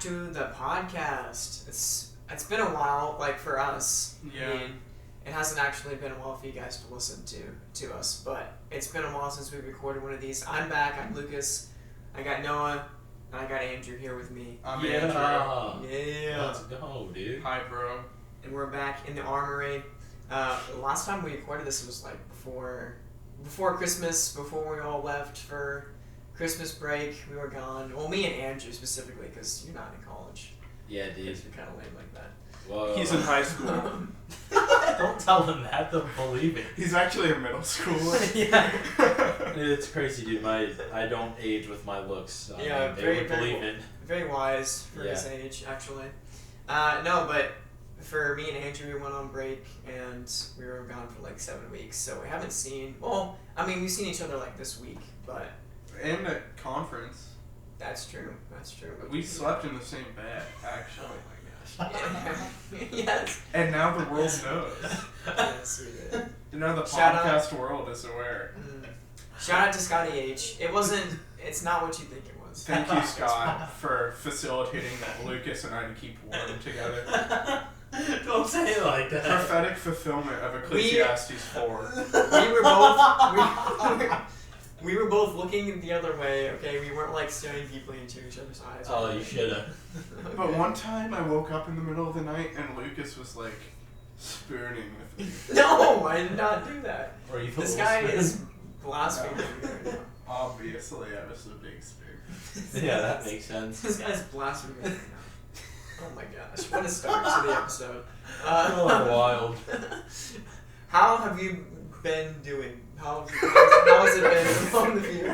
to the podcast. It's been a while, like for us. Yeah. I mean, it hasn't actually been a while for you guys to listen to us, but it's been a while since we recorded one of these. I'm back. I'm Lucas. I got Noah, and I got Andrew here with me. I'm Andrew. Yeah. Let's go, dude. Hi, bro. And we're back in the Armory. Last time we recorded this was like before Christmas, before we all left for Christmas break. We were gone. Well, me and Andrew specifically, because you're not in college. Yeah, dude. You're kind of lame like that. Whoa. He's in high school. Don't tell him that. They'll believe it. He's actually a middle schooler. Yeah. It's crazy, dude. I don't age with my looks. Yeah, they very, would very believe it. Very wise for his age, actually. No, but for me and Andrew, we went on break, and we were gone for like 7 weeks, so we haven't seen... Well, I mean, we've seen each other like this week, but... And at conference. That's true. That's true. We slept in the same bed, actually. Oh my gosh. Yes. And now the world knows. Yes, we did. You know, the Shout podcast world is aware. Shout out to Scotty H. It's not what you think it was. Thank you, Scott, for facilitating Lucas and I to keep warm together. Don't say it like that. Prophetic fulfillment of Ecclesiastes 4. We were both looking the other way, okay? We weren't like staring deeply into each other's eyes. Oh, you should've. But one time I woke up in the middle of the night and Lucas was like spooning with me. No, I did not do that. This guy listening? is blaspheming right now. Obviously, I was a big spoon. Yeah, that makes sense. This guy's blaspheming right now. Oh my gosh, what a start to the episode. Wild. How have you been doing? How has it been on the view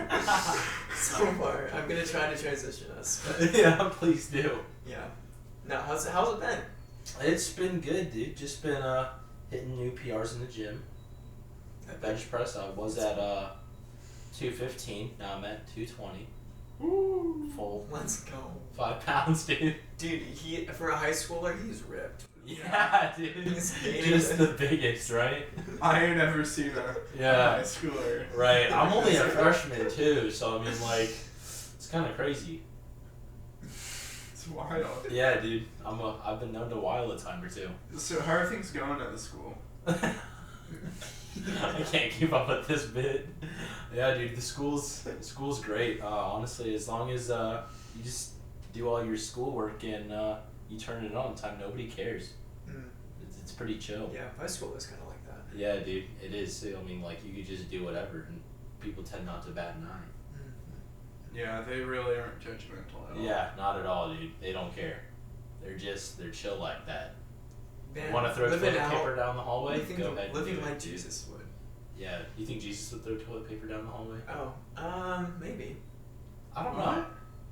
so far? I'm gonna try to transition us. But Yeah, please do. yeah. No, how's it been? It's been good, dude. Just been hitting new PRs in the gym. Bench press, I was at 215. Now I'm at 220. Woo. Full. Let's go. 5 pounds, dude. Dude, for a high schooler, he's ripped. Yeah, dude. He's Just the biggest, right? I ain't never seen a high schooler. Right. I'm only a freshman too, so I mean, like, it's kind of crazy. It's wild. Yeah, dude. I've been known to while a time or two. So how are things going at the school? I can't keep up with this bit. Yeah, dude. The school's great. Honestly, as long as you just do all your schoolwork and you turn it on time, nobody cares. It's pretty chill. Yeah, high school is kind of like that. Yeah, dude. It is. I mean, like, you could just do whatever, and people tend not to bat an eye. Yeah, they really aren't judgmental at all. Yeah, not at all, dude. They don't care. They're chill like that. Man, Want to throw living toilet out, paper down the hallway? you think Go ahead. living and do like it, dude. Jesus would. Yeah. You think Jesus would throw toilet paper down the hallway? Oh, maybe. I don't What? know.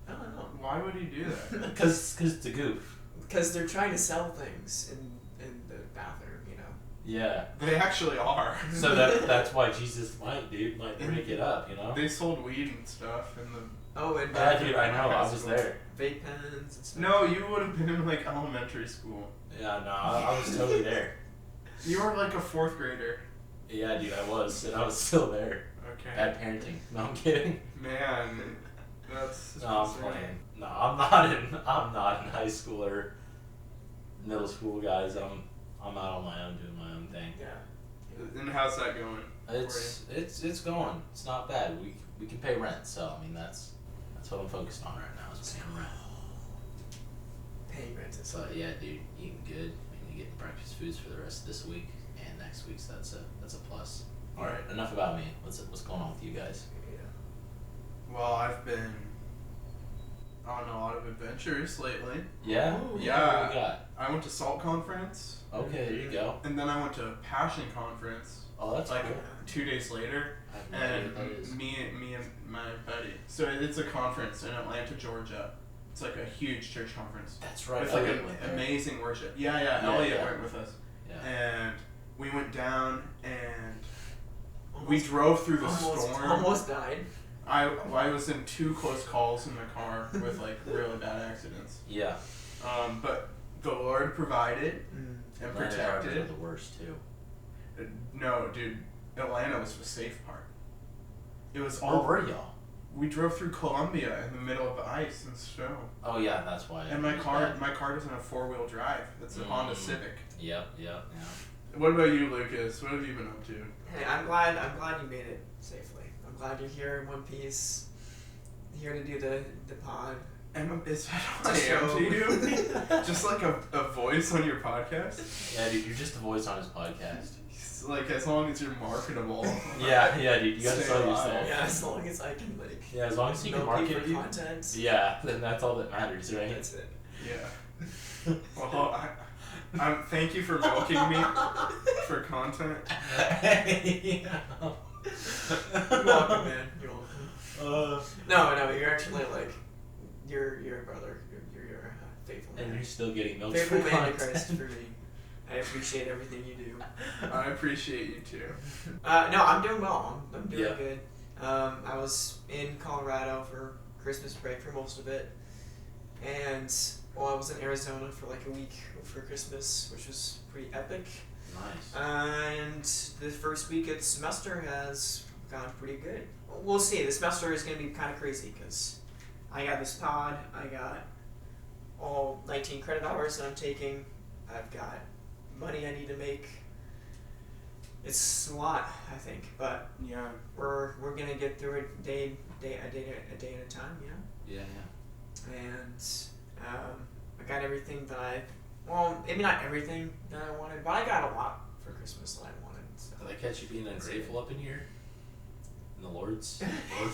I don't know. Why would he do that? Cause it's a goof. Because they're trying to sell things in the bathroom, you know. Yeah. They actually are. So that's why Jesus might break it up, you know. They sold weed and stuff in the... Oh, and Yeah, dude. I know. I was there. vape pens and stuff. No, you would have been in like elementary school. Yeah. No, I was totally there. You were like a 4th grader. Yeah, dude. I was, and I was still there. Okay. Bad parenting. No, I'm kidding. Man, that's... No, I'm playing. No, I'm not in high school or middle school, guys. I'm out on my own doing my own thing. Yeah. And how's that going? It's going. It's not bad. We can pay rent, so I mean that's what I'm focused on right now is paying rent. Paying rent is So yeah, dude, eating good. Maybe getting breakfast foods for the rest of this week and next week. So that's a plus. All right, enough about me. What's going on with you guys? Yeah. Well, I've been on a lot of adventures lately. Yeah. Ooh. Yeah. What do we got? I went to Salt Conference. Okay, there you go. And then I went to Passion Conference. Oh, that's like cool. 2 days later. I have no idea And what that is. me and my buddy. So it's a conference in Atlanta, Georgia. It's like a huge church conference. That's right. With like Elliot went there. amazing worship. Yeah, Yeah, Elliot yeah. went with us. Yeah. And we went down and we drove through the storm. Almost died. I was in 2 close calls in my car with like really bad accidents. Yeah. But the Lord provided and Atlanta drivers protected. are the worst too. No, dude, Atlanta was the safe part. It was Where all were y'all? we drove through Colombia in the middle of the ice and snow. Oh yeah, that's why. And my car doesn't have 4-wheel drive. It's a Honda Civic. Yep. What about you, Lucas? What have you been up to? Hey, I'm glad you made it safely. I'm glad you're here in one piece. Here to do the pod. Is that what I am to you? Just like a voice on your podcast? Yeah, dude, you're just a voice on his podcast. Like, as long as you're marketable. Yeah, dude, you gotta Stay sell alive. yourself. Yeah, as long as I can Yeah, as long as you can milk market for you. content. Yeah, then that's all that matters, right? That's it. Yeah. Well, thank you for milking me for content. You're welcome, man. You're welcome. No, you're actually like, you're a brother. You're a faithful man. And you're still getting milk Faithful for man to content. Christ for me. I appreciate everything you do. I appreciate you too. No, I'm doing well. I'm doing Yeah. good. I was in Colorado for Christmas break for most of it, and I was in Arizona for like a week for Christmas, which was pretty epic. Nice. And the first week of the semester has gone pretty good. We'll see. The semester is going to be kind of crazy because I got this pod. I got all 19 credit hours that I'm taking. I've got money I need to make. It's a lot, I think, but Yeah. we're gonna get through it day at a time, you know. Yeah. And I got everything that maybe not everything that I wanted, but I got a lot for Christmas that I wanted. So. Did I catch you being ungrateful up in here? In the Lord's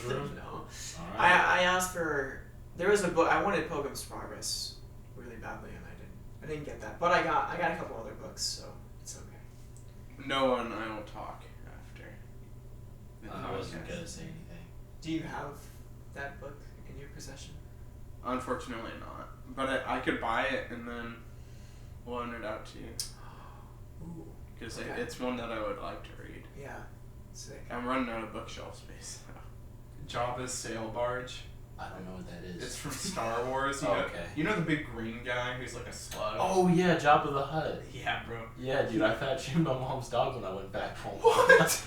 room? No. Alright. I asked for. There was a book I wanted, Pilgrim's Progress, really badly, and I didn't get that. But I got a couple other books, so it's okay. Noah and I will talk after. the I wasn't podcast. gonna say anything. Do you have that book in your possession? Unfortunately not. But I could buy it and then loan it out to you. Ooh. Because Okay. it's one that I would like to read. Yeah. Sick. I'm running out of bookshelf space. Jabba's sail barge. I don't know what that is. It's from Star Wars. You Oh, know, okay. You know the big green guy who's like a slug? Oh yeah, Jabba the Hutt. Yeah, bro. Yeah, dude, I fat shamed my mom's dog when I went back home. What?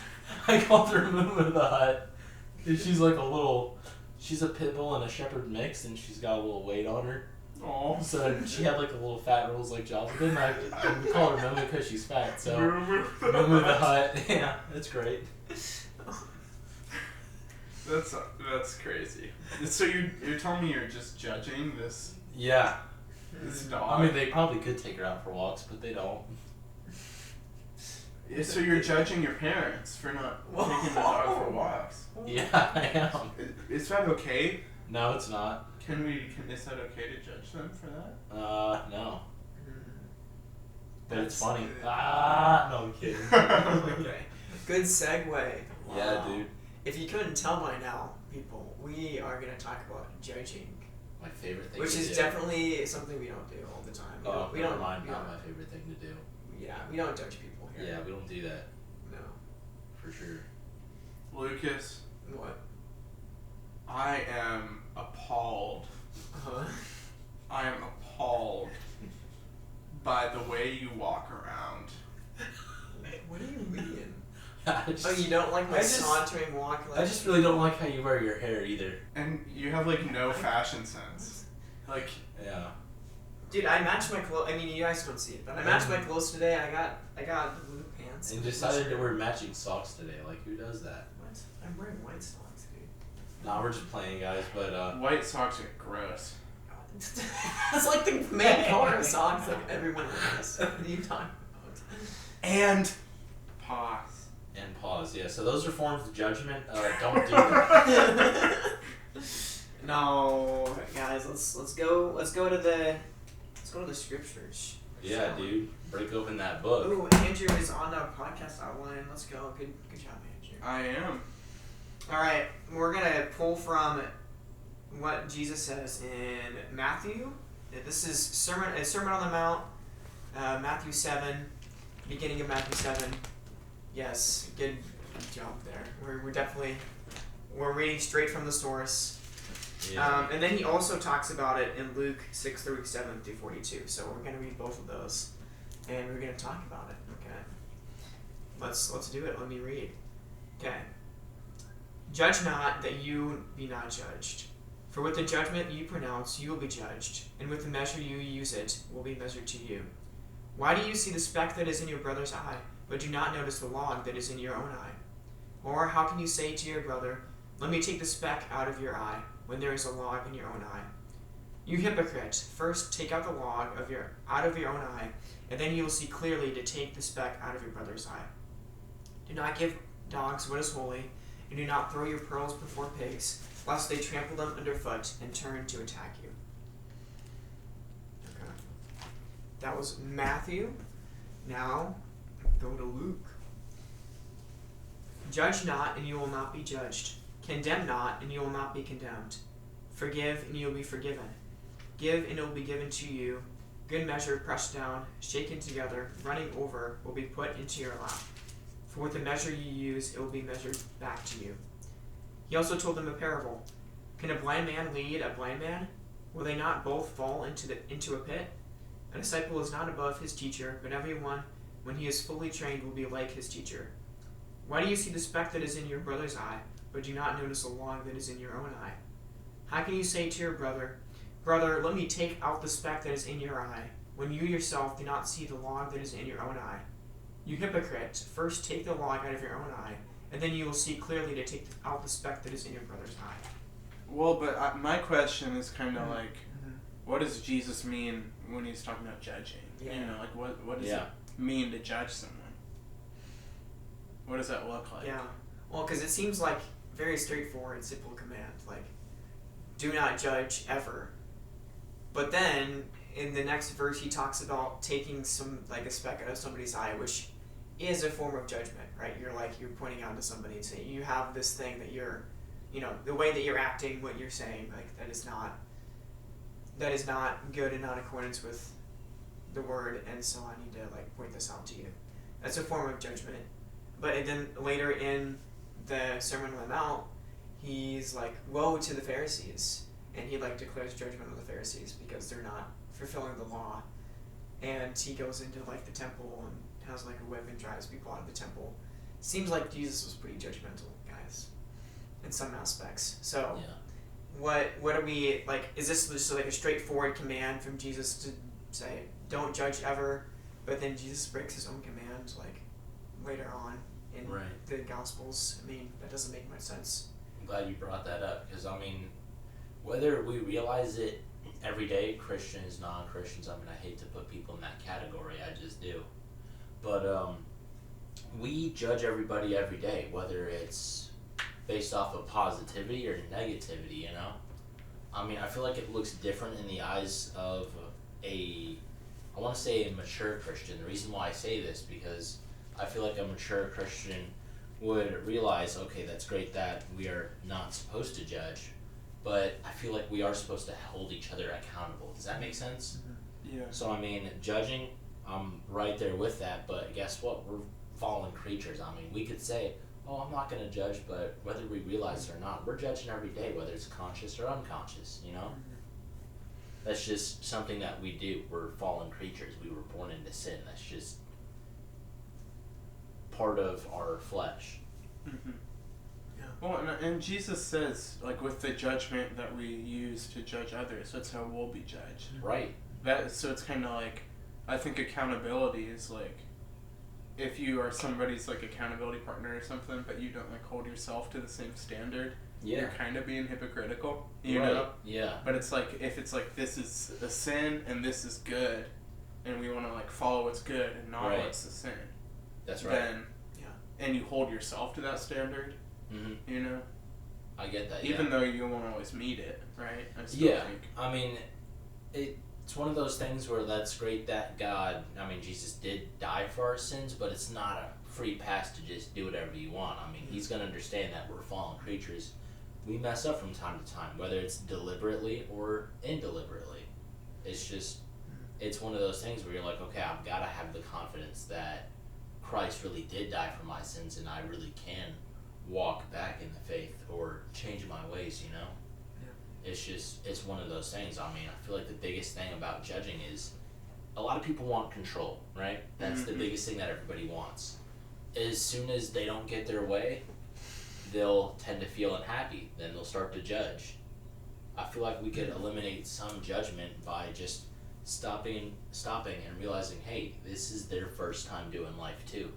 I called her Moo the Hut. She's like she's a pit bull and a shepherd mix, and she's got a little weight on her. Oh. So she had like a little fat rolls like Jabba. Then I we call her Moo because she's fat. So Moo the Hut. Yeah, that's great. That's crazy. So you're telling me you're just judging this Yeah. dog? I mean, they probably could take her out for walks, but they don't. Yeah, so you're judging your parents for not taking the dog for walks. Yeah, I am. Is that okay? No, it's not. Is that okay to judge them for that? No. But it's That's funny. good. No, I'm kidding. Okay. Good segue. Yeah, Wow. dude. If you couldn't tell by now, people, we are going to talk about judging, My favorite thing which to is do. definitely something we don't do all the time. Oh, we never don't mind. we Not don't- my favorite thing to do. Yeah, we don't judge people here. Yeah, we don't do that. No. For sure. Lucas, What? I am appalled. Uh-huh. I am appalled by the way you walk around. What do you mean? I just, Oh, you don't like my I just- sauntering walk? Like I just really don't like how you wear your hair either. And you have like no fashion sense. Like, Yeah. Dude, I matched my clothes. I mean, you guys don't see it, but I matched my clothes today. I got blue pants. And decided to wear matching socks today. Like, who does that? What? I'm wearing white socks, dude. Nah, we're just playing, guys. But white socks are gross. That's like the main color of socks that everyone wears. What are you talking about? And pause. and pause. Yeah. So those are forms of judgment. Don't do that. No, guys, let's go to the scriptures. Yeah, dude. Break open that book. Ooh, Andrew is on the podcast outline. Let's go. Good job, Andrew. I am. All right, we're gonna pull from what Jesus says in Matthew. This is Sermon on the Mount, Matthew 7, beginning of Matthew 7. Yes, good job there. We're reading straight from the source. Yeah. And then he also talks about it in Luke 6:37 through 42. So we're gonna read both of those, and we're gonna talk about it. Okay. Let's do it. Let me read. Okay. Judge not, that you be not judged. For with the judgment you pronounce, you will be judged, and with the measure you use it will be measured to you. Why do you see the speck that is in your brother's eye, but do not notice the log that is in your own eye? Or how can you say to your brother, let me take the speck out of your eye, when there is a log in your own eye? You hypocrite, first take out the log out of your own eye, and then you will see clearly to take the speck out of your brother's eye. Do not give dogs what is holy, and do not throw your pearls before pigs, lest they trample them underfoot and turn to attack you. Okay. That was Matthew. Now, go to Luke. Judge not, and you will not be judged. Condemn not, and you will not be condemned. Forgive, and you will be forgiven. Give, and it will be given to you. Good measure, pressed down, shaken together, running over, will be put into your lap. For with the measure you use, it will be measured back to you. He also told them a parable. Can a blind man lead a blind man? Will they not both fall into a pit? A disciple is not above his teacher, but everyone, when he is fully trained, will be like his teacher. Why do you see the speck that is in your brother's eye, but do not notice the log that is in your own eye? How can you say to your brother, Brother, let me take out the speck that is in your eye, when you yourself do not see the log that is in your own eye? You hypocrite, first take the log out of your own eye, and then you will see clearly to take out the speck that is in your brother's eye. Well, but my question is kind of like, what does Jesus mean when he's talking about judging? Yeah. You know, like what does it mean to judge someone? What does that look like? Yeah. Well, because it seems like very straightforward, simple command, like, do not judge ever. But then, in the next verse, he talks about taking a speck out of somebody's eye, which is a form of judgment, right? You're pointing out to somebody and saying, you have this thing that you're, the way that you're acting, what you're saying, like, that is not good and not in accordance with the word, and so I need to, point this out to you. That's a form of judgment. But then later in the Sermon on the Mount, he's like, woe to the Pharisees. And he declares judgment on the Pharisees because they're not fulfilling the law. And he goes into the temple and has a whip and drives people out of the temple. Seems like Jesus was pretty judgmental, guys, in some aspects. So what are we, is this just a straightforward command from Jesus to say, don't judge ever, but then Jesus breaks his own command later on in the Gospels? I mean, that doesn't make much sense. I'm glad you brought that up, because whether we realize it every day, Christians, non-Christians, I hate to put people in that category, I just do. But we judge everybody every day, whether it's based off of positivity or negativity, I feel like it looks different in the eyes of I want to say a mature Christian. The reason why I say this, because I feel like a mature Christian would realize, okay, that's great that we are not supposed to judge, but I feel like we are supposed to hold each other accountable. Does that make sense? Mm-hmm. Yeah. So, judging, I'm right there with that, but guess what? We're fallen creatures. We could say, oh, I'm not going to judge, but whether we realize it or not, we're judging every day, whether it's conscious or unconscious, Mm-hmm. That's just something that we do. We're fallen creatures. We were born into sin. That's just part of our flesh. Mm-hmm. Yeah. Well, and Jesus says, with the judgment that we use to judge others, that's how we'll be judged. Right. So it's kind of I think accountability is if you are somebody's accountability partner or something, but you don't hold yourself to the same standard, you're kind of being hypocritical, you know? Yeah. But it's if it's this is a sin and this is good, and we want to follow what's good and not what's the sin. That's right. Then, and you hold yourself to that standard, I get that. Even though you won't always meet it, right? I still think. It's one of those things where that's great that God, Jesus did die for our sins, but it's not a free pass to just do whatever you want. He's going to understand that we're fallen creatures. We mess up from time to time, whether it's deliberately or indeliberately. It's one of those things where you're like, okay, I've got to have the confidence that Christ really did die for my sins, and I really can walk back in the faith or change my ways, It's one of those things. I feel like the biggest thing about judging is a lot of people want control, right? That's the biggest thing that everybody wants. As soon as they don't get their way, they'll tend to feel unhappy. Then they'll start to judge. I feel like we could eliminate some judgment by just stopping and realizing, hey, this is their first time doing life too,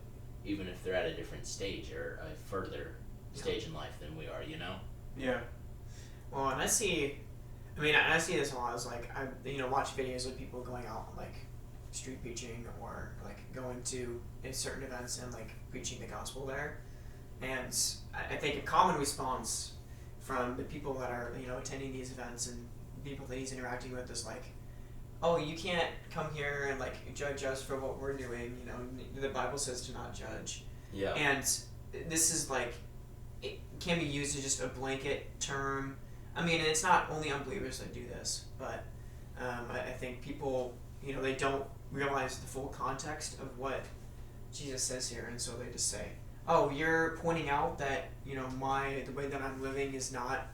even if they're at a different stage or a further stage in life than we are, you know? Yeah. Well, and I see this a lot. Is like I watch videos of people going out like street preaching or like going to certain events and like preaching the gospel there, and I think a common response from the people that are attending these events and people that he's interacting with is like, oh, you can't come here and like judge us for what we're doing. The Bible says to not judge. Yeah. And this is like, it can be used as just a blanket term. I mean, it's not only unbelievers that do this, but I think people, they don't realize the full context of what Jesus says here, and so they just say, oh, you're pointing out that, the way that I'm living is not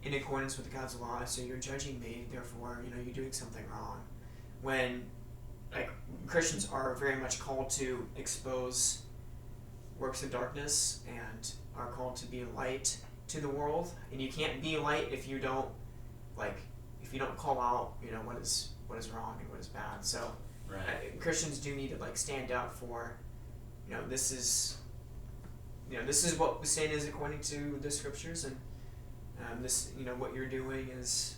in accordance with God's law, so you're judging me, therefore, you're doing something wrong. When, like, Christians are very much called to expose works of darkness and are called to be light to the world, and you can't be light if you don't call out, what is wrong and what is bad. So, right. Christians do need to like stand up for, this is what sin is according to the scriptures, and this, what you're doing is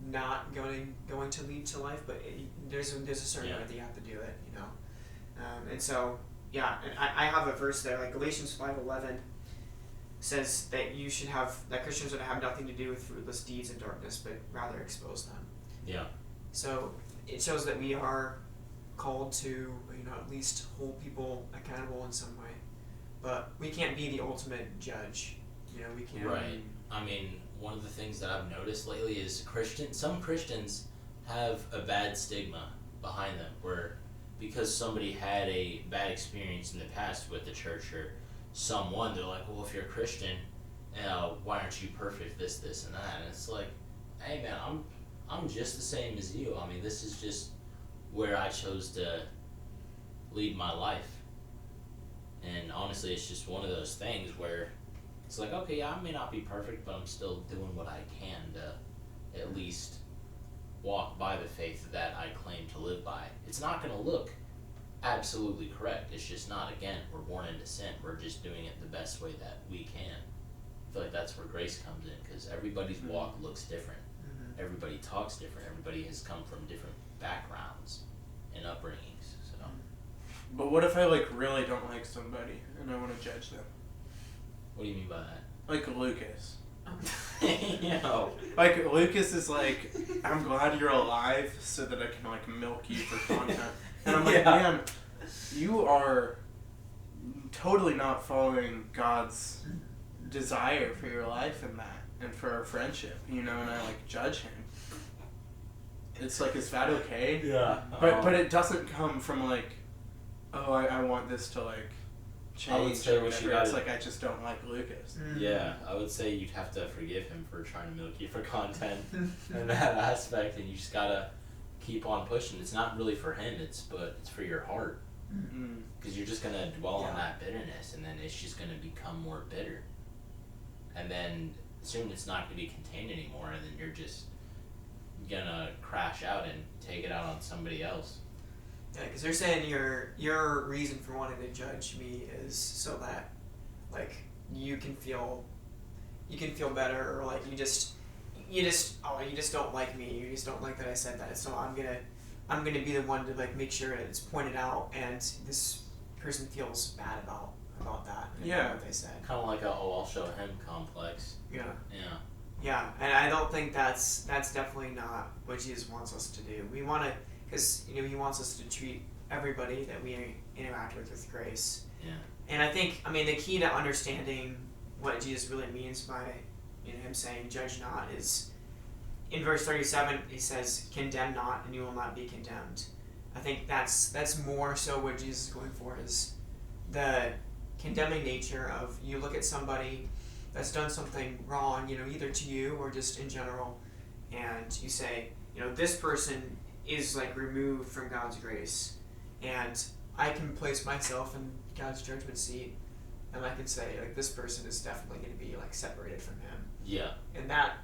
not going to lead to life, but there's a certain way that you have to do it, and so and I have a verse there, like Galatians 5:11 says that that Christians would have nothing to do with fruitless deeds in darkness, but rather expose them. Yeah. So it shows that we are called to, at least hold people accountable in some way, but we can't be the ultimate judge. We can't. Right. I mean, one of the things that I've noticed lately is some Christians have a bad stigma behind them, where because somebody had a bad experience in the past with the church or someone, they're like, well, if you're a Christian, why aren't you perfect, this and that? And it's like, hey man, I'm just the same as you. I mean, this is just where I chose to lead my life. And honestly, it's just one of those things where it's like, okay, I may not be perfect, but I'm still doing what I can to at least walk by the faith that I claim to live by. It's not going to look absolutely correct. It's just not. Again, we're born into sin. We're just doing it the best way that we can. I feel like that's where grace comes in, because everybody's walk looks different. Mm-hmm. Everybody talks different. Everybody has come from different backgrounds and upbringings. So. But what if I like really don't like somebody and I want to judge them? What do you mean by that? Like Lucas. Like Lucas is like, I'm glad you're alive so that I can like milk you for content. And I'm like, man, you are totally not following God's desire for your life and that, and for our friendship, and I like judge him. It's like, is that okay? Yeah. But it doesn't come from like, oh, I want this to like change. I would say it's like, I just don't like Lucas. Yeah, I would say you'd have to forgive him for trying to milk you for content in that aspect, and you just gotta keep on pushing. It's not really for him, it's for your heart, because you're just gonna dwell on that bitterness, and then it's just gonna become more bitter, and then soon it's not gonna be contained anymore, and then you're just gonna crash out and take it out on somebody else. Yeah, because they're saying your reason for wanting to judge me is so that like you can feel better, or like you just don't like me. You just don't like that I said that. So I'm gonna be the one to like make sure it's pointed out, and this person feels bad about that. What they said. Kind of like a I'll show him complex. Yeah. Yeah. Yeah, and I don't think that's definitely not what Jesus wants us to do. We want to, because he wants us to treat everybody that we interact with grace. Yeah. And I think, the key to understanding what Jesus really means by him saying judge not is in verse 37 he says condemn not and you will not be condemned. I think that's more so what Jesus is going for, is the condemning nature of you look at somebody that's done something wrong, either to you or just in general, and you say, this person is like removed from God's grace, and I can place myself in God's judgment seat and I can say like this person is definitely going to be like separated from him. Yeah. And that,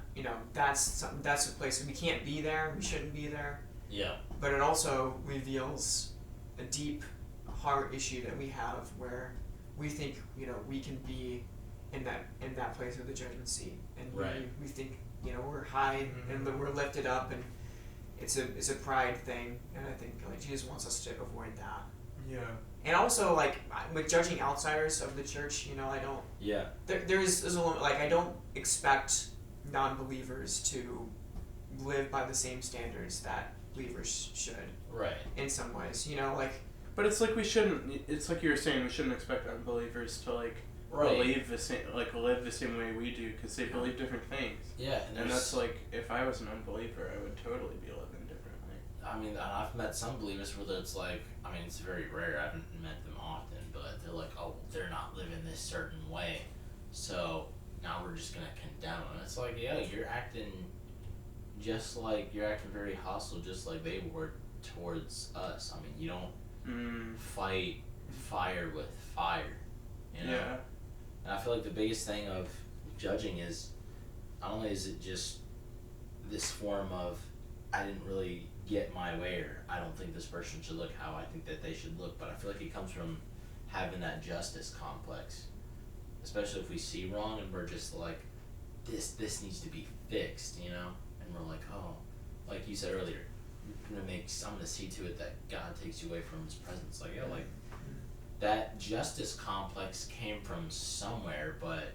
that's a place we can't be there. We shouldn't be there. Yeah. But it also reveals a deep heart issue that we have where we think we can be in that place of the judgment seat, and we think we're high and we're lifted up, and it's a pride thing, and I think like Jesus wants us to avoid that. Yeah. And also like with judging outsiders of the church, I don't. Yeah. There's a limit. Like I don't expect non-believers to live by the same standards that believers should. Right. In some ways, But it's like we shouldn't. It's like you were saying. We shouldn't expect unbelievers to like believe the same, like live the same way we do, because they believe different things. Yeah. And that's like, if I was an unbeliever, I would totally be living differently. I mean, I've met some believers where it's like, I mean, it's very rare. I haven't met them often, but they're like, oh, they're not living this certain way, so now we're just gonna condemn them. It's like, yeah, you're acting very hostile, just like they were towards us. I mean, you don't fight fire with fire, Yeah. And I feel like the biggest thing of judging is, not only is it just this form of, I didn't really get my way, or I don't think this person should look how I think that they should look, but I feel like it comes from having that justice complex. Especially if we see wrong and we're just like, this needs to be fixed, and we're like, oh, like you said earlier, I'm gonna see to it that God takes you away from his presence. Like, yeah, like that justice complex came from somewhere, but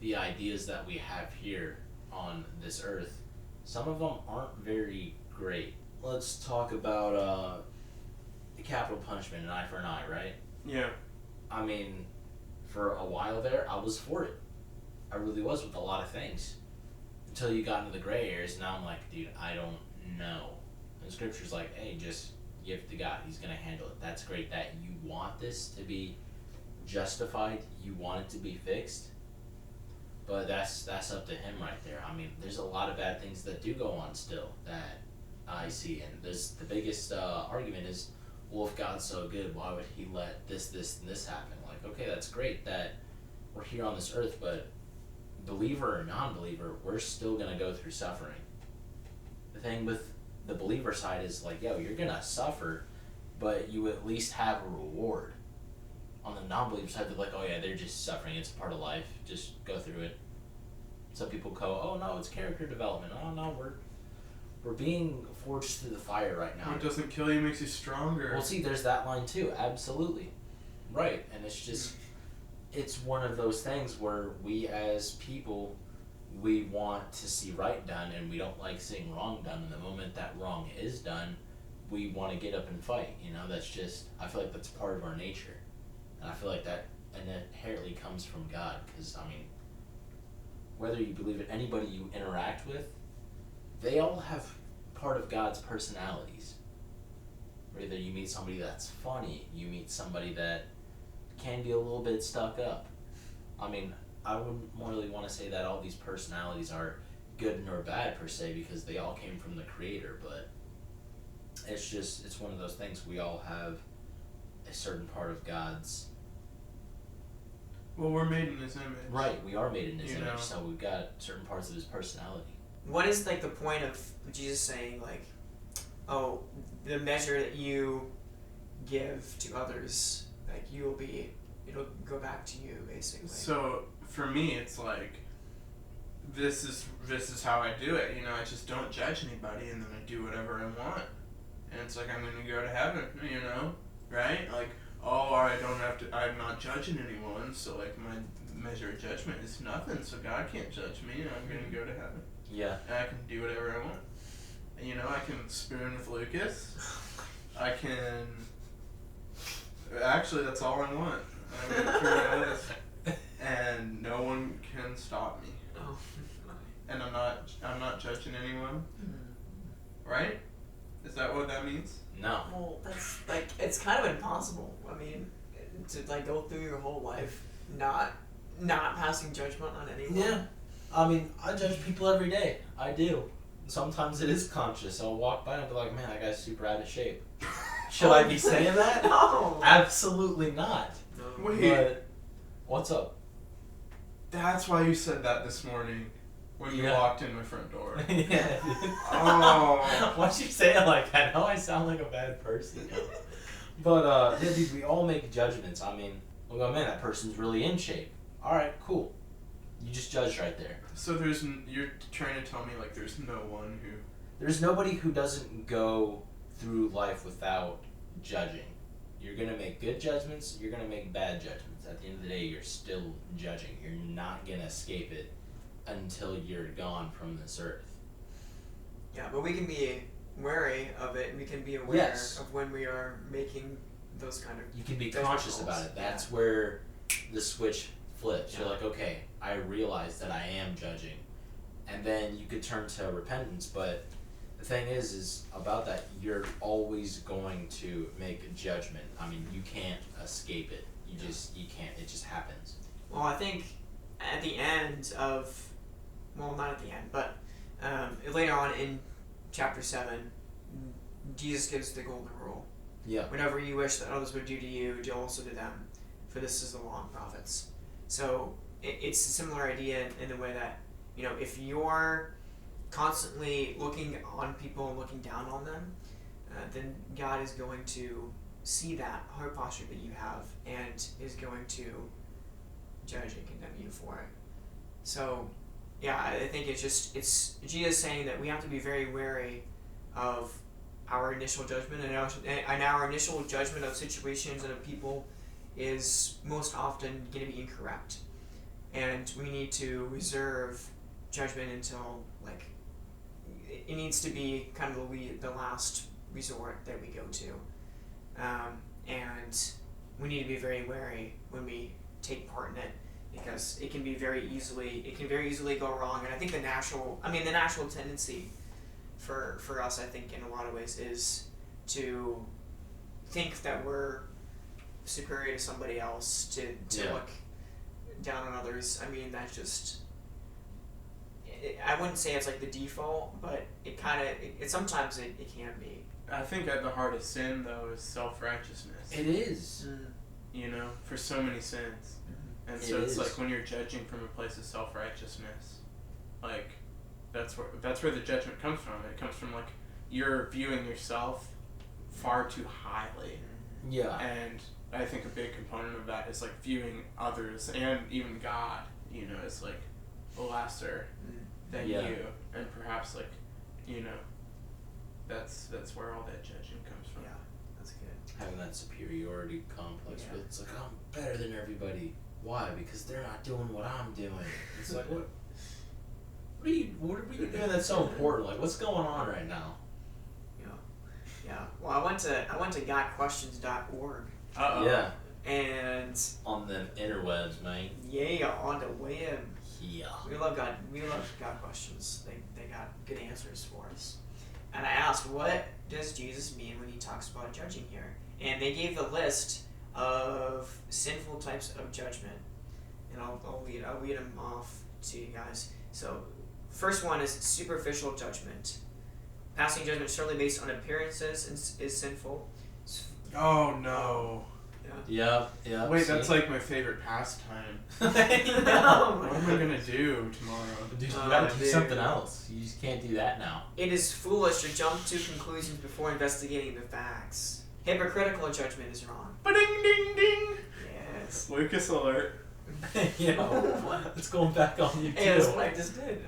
the ideas that we have here on this earth, some of them aren't very great. Let's talk about capital punishment, an eye for an eye, right? Yeah. I mean, for a while there, I was for it. I really was with a lot of things. Until you got into the gray areas, now I'm like, dude, I don't know. And Scripture's like, hey, just give it to God. He's going to handle it. That's great that you want this to be justified. You want it to be fixed. But that's up to him right there. I mean, there's a lot of bad things that do go on still that I see. And the biggest argument is, well, if God's so good, why would he let this, and this happen? Like, okay, that's great that we're here on this earth, but believer or non-believer, we're still going to go through suffering. The thing with the believer side is like, yo, you're going to suffer, but you at least have a reward. On the non-believer side, they're like, oh yeah, they're just suffering. It's a part of life. Just go through it. Some people go, oh no, it's character development. Oh no, we're being forged through the fire right now. What doesn't kill you makes you stronger. Well, see, there's that line too. Absolutely. Right. And it's just, it's one of those things where we as people, we want to see right done, and we don't like seeing wrong done. And the moment that wrong is done, we want to get up and fight. That's just, I feel like that's part of our nature. And I feel like that inherently comes from God, because, I mean, whether you believe it, anybody you interact with, they all have part of God's personalities. Whether you meet somebody that's funny, you meet somebody that can be a little bit stuck up. I mean, I wouldn't really want to say that all these personalities are good nor bad per se, because they all came from the Creator, but it's one of those things. We all have a certain part of God's. Well, we're made in his image. Right, we are made in his image, so we've got certain parts of his personality. What is like the point of Jesus saying like, oh, the measure that you give to others, like it'll go back to you basically. So for me, it's like, this is how I do it. I just don't judge anybody, and then I do whatever I want, and it's like I'm gonna go to heaven. Right? Like, oh, I'm not judging anyone, so like my measure of judgment is nothing, so God can't judge me, and I'm gonna go to heaven. Yeah. And I can do whatever I want. And, I can spoon with Lucas. I can... Actually, that's all I want. And no one can stop me. Oh. And I'm not judging anyone. Right? Is that what that means? No. Well, that's like, it's kind of impossible. I mean, to like go through your whole life not passing judgment on anyone. Yeah. I mean, I judge people every day. I do. Sometimes it is conscious. I'll walk by and be like, man, that guy's super out of shape. Should I be saying that? No. Absolutely not. Wait. What's up? That's why you said that this morning when you walked in my front door. Yeah. Oh. Why'd you say it like that? I know I sound like a bad person. But, yeah, dude, we all make judgments. I mean, we'll go, man, that person's really in shape. Alright, cool. You just judged right there. So you're trying to tell me, like, there's no one who... There's nobody who doesn't go through life without judging. You're going to make good judgments, you're going to make bad judgments. At the end of the day, you're still judging. You're not going to escape it until you're gone from this earth. Yeah, but we can be wary of it, and we can be aware of when we are making those kind of... You can be conscious about it. That's where the switch flips. You're like, okay, I realize that I am judging. And then you could turn to repentance, but the thing is about that, you're always going to make a judgment. I mean, you can't escape it. You can't. It just happens. Well, I think at the end of... Well, not at the end, but later on in chapter 7, Jesus gives the golden rule. Yeah. Whatever you wish that others would do to you, do also to them, for this is the law and prophets. So it's a similar idea in the way that, you know, if you're constantly looking on people and looking down on them, then God is going to see that heart posture that you have and is going to judge and condemn you for it. So, yeah, I think it's Jesus saying that we have to be very wary of our initial judgment, and our initial judgment of situations and of people is most often going to be incorrect. And we need to reserve judgment until, like, it needs to be kind of the last resort that we go to. And we need to be very wary when we take part in it, because it can very easily go wrong. And I think the natural tendency for us, I think, in a lot of ways, is to think that we're superior to somebody else, to look down on others. I mean, that's just... I wouldn't say it's like the default, but sometimes it can be. I think at the heart of sin, though, is self-righteousness. It is. You know, for so many sins. Mm-hmm. And so it's like when you're judging from a place of self-righteousness, like, that's where the judgment comes from. It comes from, like, you're viewing yourself far too highly. Yeah. And I think a big component of that is, like, viewing others and even God, you know, as, like, lesser than you. And perhaps, like, you know, that's where all that judging comes from. Yeah, that's good. Having that superiority complex, but it's like, I'm better than everybody. Why? Because they're not doing what I'm doing. It's like, what are you doing that's so important? Like, what's going on right now? Yeah. Well, I went to gotquestions.org. Yeah. And on the interwebs, man. Yeah, on the web. Yeah. We love God questions. They got good answers for us. And I asked, what does Jesus mean when he talks about judging here? And they gave the list of sinful types of judgment. And I'll read them off to you guys. So, first one is superficial judgment. Passing judgment solely based on appearances is sinful. Oh no. Yeah. Wait, that's like my favorite pastime. No. What am I gonna do tomorrow? Dude, you gotta do something else. You just can't do that now. It is foolish to jump to conclusions before investigating the facts. Hypocritical judgment is wrong. Ba-ding, ding, ding. Yes. Lucas alert. It's going back on you too. Hey, that's what I just did.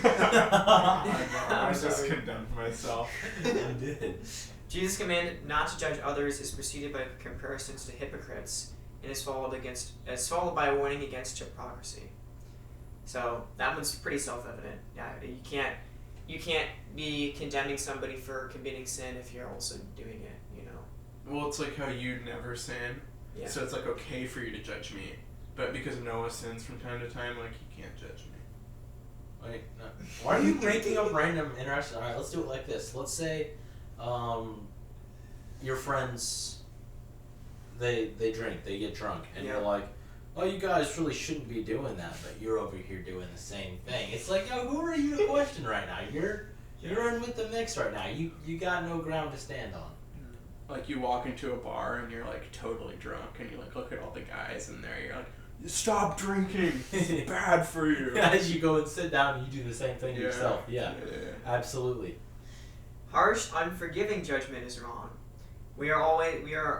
I just condemned myself. You did. Jesus' command not to judge others is preceded by comparisons to hypocrites and is followed by a warning against hypocrisy. So that one's pretty self-evident. Yeah, you can't be condemning somebody for committing sin if you're also doing it. You know. Well, it's like how you never sin, so it's like okay for you to judge me, but because Noah sins from time to time, like you can't judge me. Wait, no. Why are you making up random interactions? All right, let's do it like this. Let's say. Your friends, they drink, they get drunk, and you're like, oh, you guys really shouldn't be doing that, but you're over here doing the same thing. It's like, yo, who are you to question right now? You're in with the mix right now. You got no ground to stand on. Like you walk into a bar and you're like totally drunk, and you like look at all the guys in there. You're like, stop drinking. It's bad for you. As you go and sit down, you do the same thing yourself. Yeah, absolutely. Harsh, unforgiving judgment is wrong. We are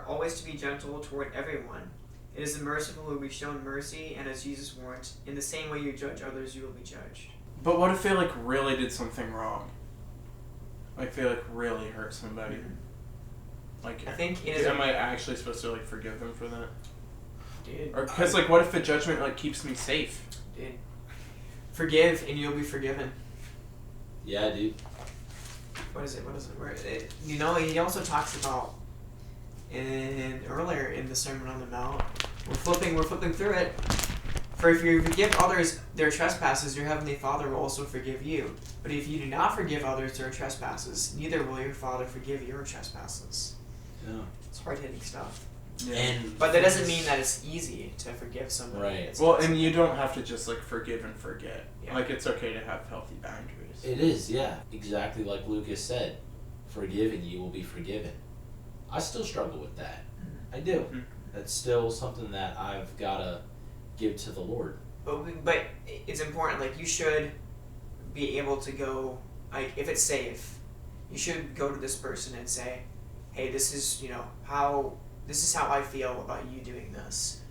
always to be gentle toward everyone. It is the merciful who will be shown mercy, and as Jesus warned, in the same way you judge others, you will be judged. But what if they like really did something wrong? Like they like really hurt somebody. Mm-hmm. Like I think am I actually supposed to like forgive them for that? Dude. Or because like what if the judgment like keeps me safe? Dude. Forgive and you'll be forgiven. Yeah, dude. What is it? You know, he also talks about earlier in the Sermon on the Mount. We're flipping through it. For if you forgive others their trespasses, your heavenly Father will also forgive you. But if you do not forgive others their trespasses, neither will your Father forgive your trespasses. Yeah. It's hard-hitting stuff. Yeah. But that doesn't mean that it's easy to forgive somebody. Right. Well, and you don't have to just like forgive and forget. Yeah. Like it's okay to have healthy boundaries. It is, yeah. Exactly like Lucas said. Forgive and you will be forgiven. I still struggle with that. Mm-hmm. I do. Mm-hmm. That's still something that I've got to give to the Lord. But it's important. Like, you should be able to go, like, if it's safe, you should go to this person and say, hey, this is how I feel about you doing this.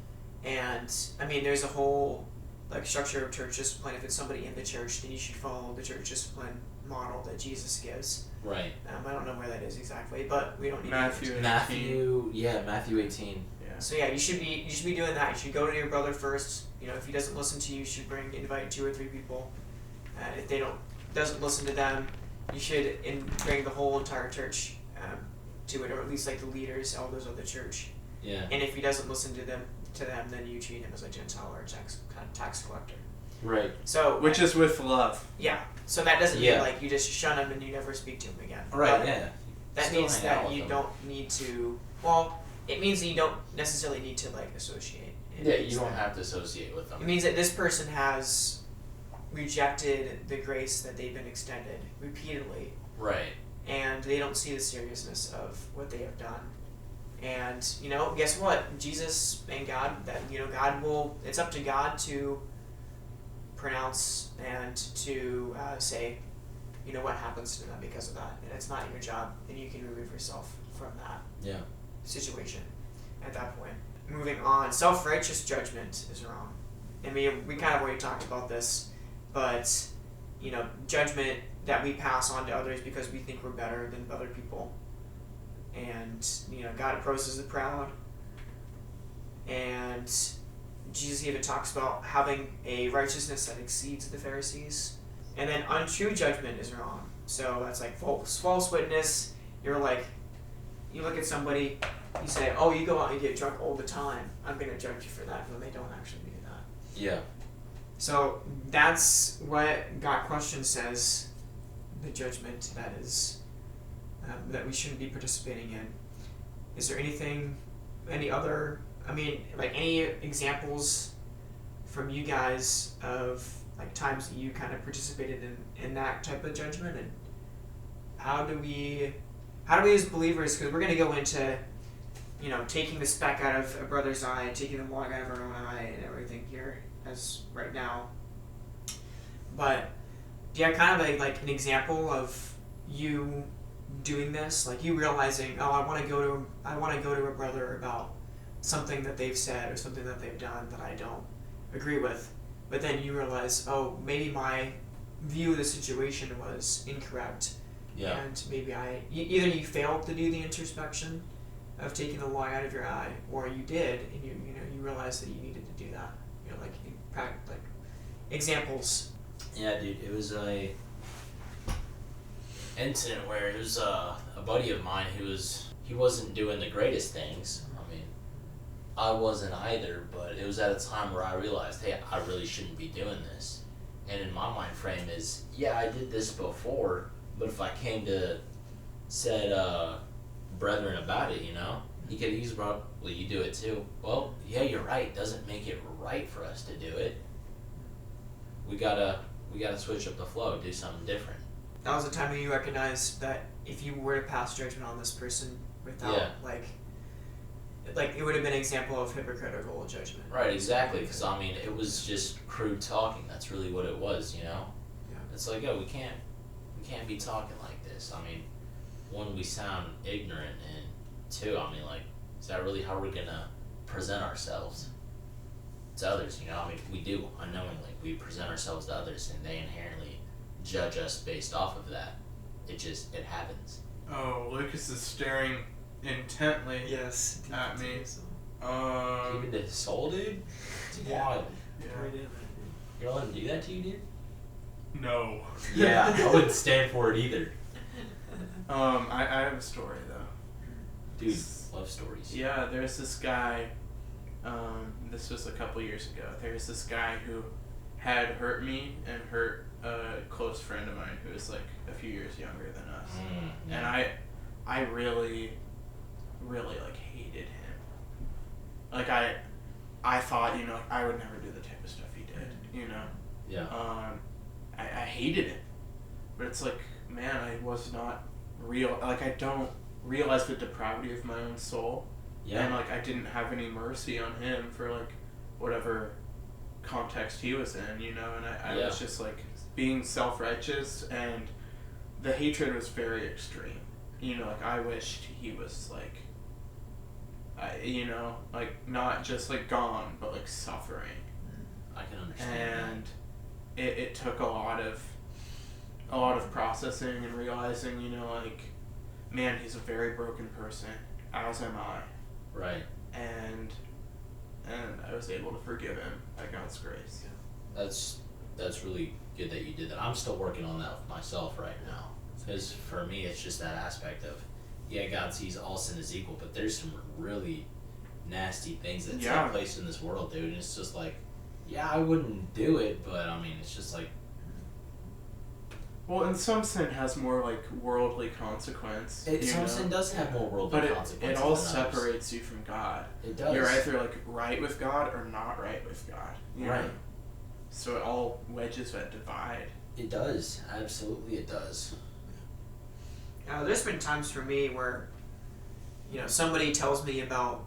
And I mean, there's a whole like structure of church discipline. If it's somebody in the church, then you should follow the church discipline model that Jesus gives. Right. I don't know where that is exactly, but we don't need Matthew 18. Matthew 18. Yeah. So yeah, you should be doing that. You should go to your brother first. If he doesn't listen to you, you should invite 2 or 3 people. If they doesn't listen to them, you should bring the whole entire church to it, or at least like the leaders, elders of the church. Yeah. And if he doesn't listen to them, then you treat him as a Gentile or a tax collector. Right. So which is with love. Yeah. So that doesn't mean like you just shun him and you never speak to him again. Right. Yeah. That means that you don't need to. Well, it means that you don't necessarily need to like associate. You don't have to associate with them. It means that this person has rejected the grace that they've been extended repeatedly. Right. And they don't see the seriousness of what they have done. And, guess what? Jesus and God, God will, it's up to God to pronounce and to say, what happens to them because of that. And it's not your job, and you can remove yourself from that situation at that point. Moving on, self-righteous judgment is wrong. I mean, we kind of already talked about this, but, judgment that we pass on to others because we think we're better than other people. And, God opposes the proud. And Jesus even talks about having a righteousness that exceeds the Pharisees. And then untrue judgment is wrong. So that's like false witness. You're like, you look at somebody, you say, oh, you go out and get drunk all the time. I'm going to judge you for that when they don't actually do that. Yeah. So that's what Got Question says, the judgment that is that we shouldn't be participating in. Is there any other examples from you guys of like times that you kind of participated in that type of judgment, and how do we as believers, because we're going to go into taking the speck out of a brother's eye, taking the log out of our own eye and everything here as right now, but do you have kind of an example of you doing this, like you realizing, oh, I want to go to a brother about something that they've said or something that they've done that I don't agree with, but then you realize, oh, maybe my view of the situation was incorrect, and maybe either you failed to do the introspection of taking the log out of your eye, or you did, and you realized that you needed to do that, like examples. Yeah, dude, it was a incident where it was a buddy of mine he wasn't doing the greatest things. I mean, I wasn't either, but it was at a time where I realized, hey, I really shouldn't be doing this. And in my mind frame is, yeah, I did this before, but if I came to said brethren about it, he could use, well, you do it too. Well, yeah, you're right. Doesn't make it right for us to do it. We gotta switch up the flow, do something different. That was the time when you recognized that if you were to pass judgment on this person without like it would have been an example of hypocritical judgment. Right, exactly. Because I mean, it was just crude talking. That's really what it was, you know. Yeah. It's like, we can't be talking like this. I mean, one, we sound ignorant, and two, I mean, like, is that really how we're gonna present ourselves to others? You know, I mean, we do unknowingly. We present ourselves to others, and they inherently judge us based off of that. It happens. Oh, Lucas is staring intently Yes. at me. Even to his soul, dude? It's wild. Yeah. You gonna let him do that to you, dude? No. Yeah, I wouldn't stand for it either. I have a story though. Dude, love stories. Yeah, there's this guy, this was a couple years ago. There's this guy who had hurt me and hurt a close friend of mine who was like a few years younger than us. And I really, really like hated him. Like I thought, you know, I would never do the type of stuff he did, you know? Yeah. I hated him. But it's like, man, I was not real. Like, I don't realize the depravity of my own soul. Yeah. And, like, I didn't have any mercy on him for, like, whatever context he was in, you know? And I was just, like, being self-righteous, and the hatred was very extreme. You know, like, I wished he was, like, you know, like, not just, like, gone, but, like, suffering. I can understand And it took a lot of processing and realizing, you know, like, man, he's a very broken person, as am I. Right. And I was able to forgive him by God's grace. That's really good that you did that. I'm still working on that with myself right now. Because for me, it's just that aspect of, God sees all sin as equal, but there's some really nasty things that take place in this world, dude. And it's just like, I wouldn't do it, but I mean, it's just like. Well, and some sin has more like worldly consequence. Some sin does have more worldly consequences. But it all separates you from God. It does. You're either like right with God or not right with God. Right. Know? So it all wedges that divide. It does. Absolutely, it does. There's been times for me where, you know, somebody tells me about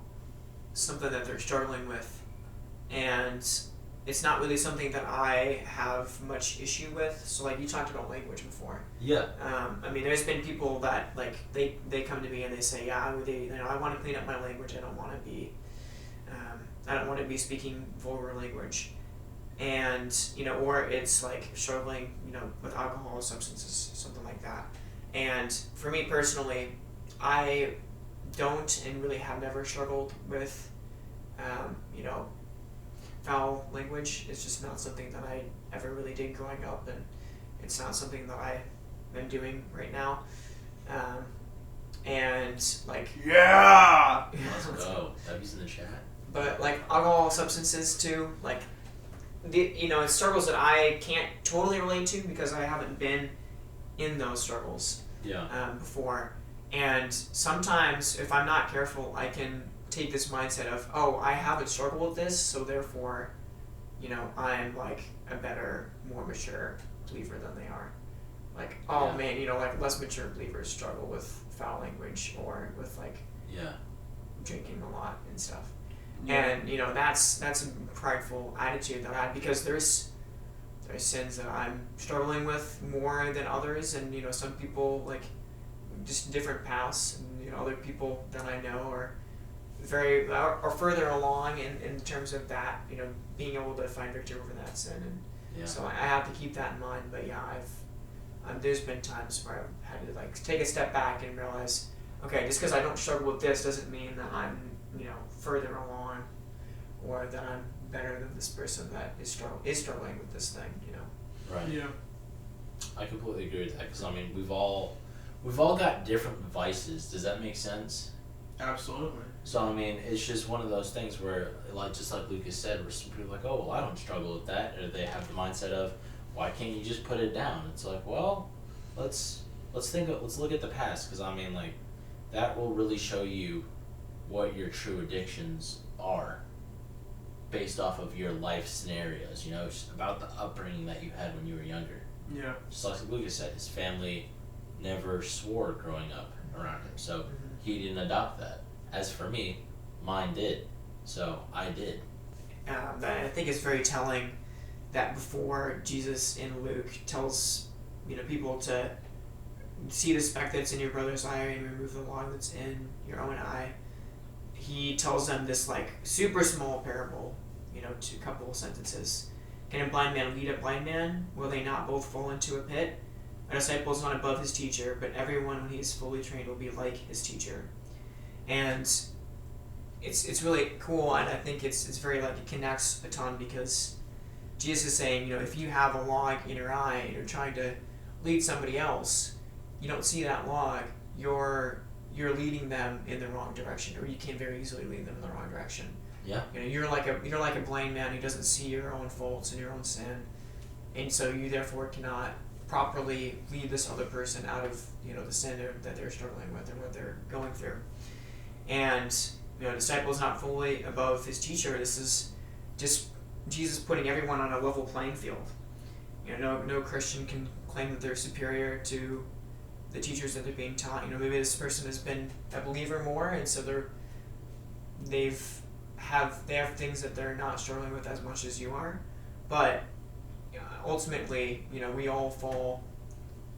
something that they're struggling with, and it's not really something that I have much issue with. So, like, you talked about language before. Yeah. I mean, there's been people that, like, they come to me and they say, I want to clean up my language. I don't want to be speaking vulgar language. And, you know, or it's, like, struggling, you know, with alcohol or substances, something like that. And for me personally, I don't and really have never struggled with, you know, foul language. It's just not something that I ever really did growing up, and it's not something that I'm doing right now. And like, let's go. Debbie's in the chat. But like alcohol, substances too, like it's struggles that I can't totally relate to because I haven't been in those struggles before. And sometimes if I'm not careful, I can take this mindset of, I haven't struggled with this, so therefore, you know, I'm like a better, more mature believer than they are. Like, man, you know, like less mature believers struggle with foul language or with like drinking a lot and stuff. Yeah. And you know, that's a prideful attitude that I have, because there's sins that I'm struggling with more than others, and you know, some people like just different paths, and you know, other people that I know are further along in terms of that, you know, being able to find victory over that sin, and so I have to keep that in mind. But there's been times where I've had to like take a step back and realize, okay, just because I don't struggle with this doesn't mean that I'm, you know, further along, or that I'm better than this person that is struggling with this thing, you know. Right. Yeah. I completely agree with that, because I mean, we've all got different vices. Does that make sense? Absolutely. So I mean, it's just one of those things where, like, just like Lucas said, where some people are like, oh, well, I don't struggle with that, or they have the mindset of, why can't you just put it down? It's like, well, let's look at the past, because I mean, like, that will really show you what your true addictions are, based off of your life scenarios. You know, just about the upbringing that you had when you were younger. Yeah. Just like Lucas said, his family never swore growing up around him, so he didn't adopt that. As for me, mine did. So I did. I think it's very telling that before Jesus in Luke tells people to see the speck that's in your brother's eye and remove the log that's in your own eye, he tells them this like super small parable, to a couple of sentences. Can a blind man lead a blind man? Will they not both fall into a pit? A disciple is not above his teacher, but everyone when he is fully trained will be like his teacher. And it's really cool, and I think it's very like it connects a ton, because Jesus is saying, if you have a log in your eye and you're trying to lead somebody else, you don't see that log, you're leading them in the wrong direction, or you can very easily lead them in the wrong direction. Yeah. You're like a blind man who doesn't see your own faults and your own sin, and so you therefore cannot properly lead this other person out of the sin that they're struggling with and what they're going through. And a disciple is not fully above his teacher. This is just Jesus putting everyone on a level playing field. No Christian can claim that they're superior to the teachers that they're being taught. Maybe this person has been a believer more, and so they have things that they're not struggling with as much as you are. But ultimately, we all fall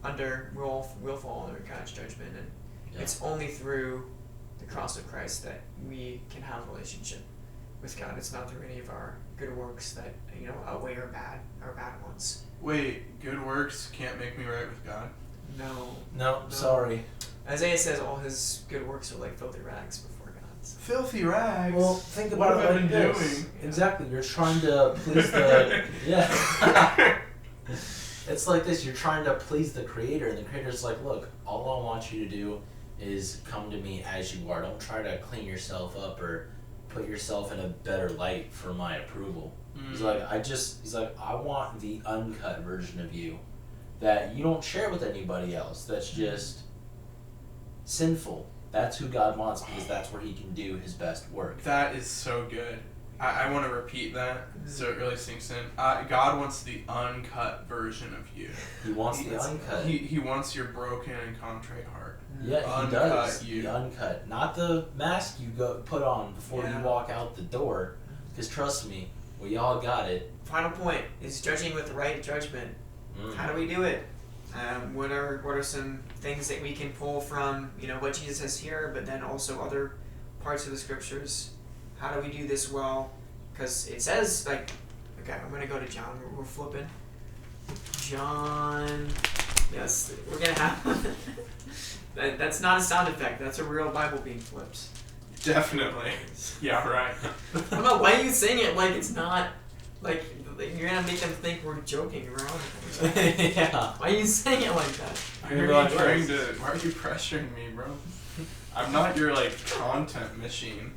under God's judgment, and it's only through the cross of Christ that we can have a relationship with God. It's not through any of our good works that outweigh our bad ones. Wait, good works can't make me right with God? No. Sorry. Isaiah says all his good works are like filthy rags before God. So. Filthy rags? Well, think what about have it I like been this. doing? Exactly. You're trying to please the yeah. It's like this. You're trying to please the Creator, and the Creator's like, look, all I want you to do is come to me as you are. Don't try to clean yourself up or put yourself in a better light for my approval. He's like, I want the uncut version of you that you don't share with anybody else. That's just sinful. That's who God wants, because that's where he can do his best work. That is so good. I want to repeat that so it really sinks in. God wants the uncut version of you. He wants the uncut. He wants your broken and contrite heart. Yeah, he uncut does. You. The uncut. Not the mask you put on before you walk out the door. Because trust me, we all got it. Final point is judging with the right judgment. How do we do it? What are some things that we can pull from what Jesus says here, but then also other parts of the scriptures? How do we do this well? Because it says okay, I'm gonna go to John. We're flipping. John. Yes, we're gonna have. That's not a sound effect. That's a real Bible being flipped. Definitely. Yeah, right. Why are you saying it like it's not like you're gonna make them think we're joking around? Yeah. Why are you saying it like that? Why are you pressuring me, bro? I'm not your content machine.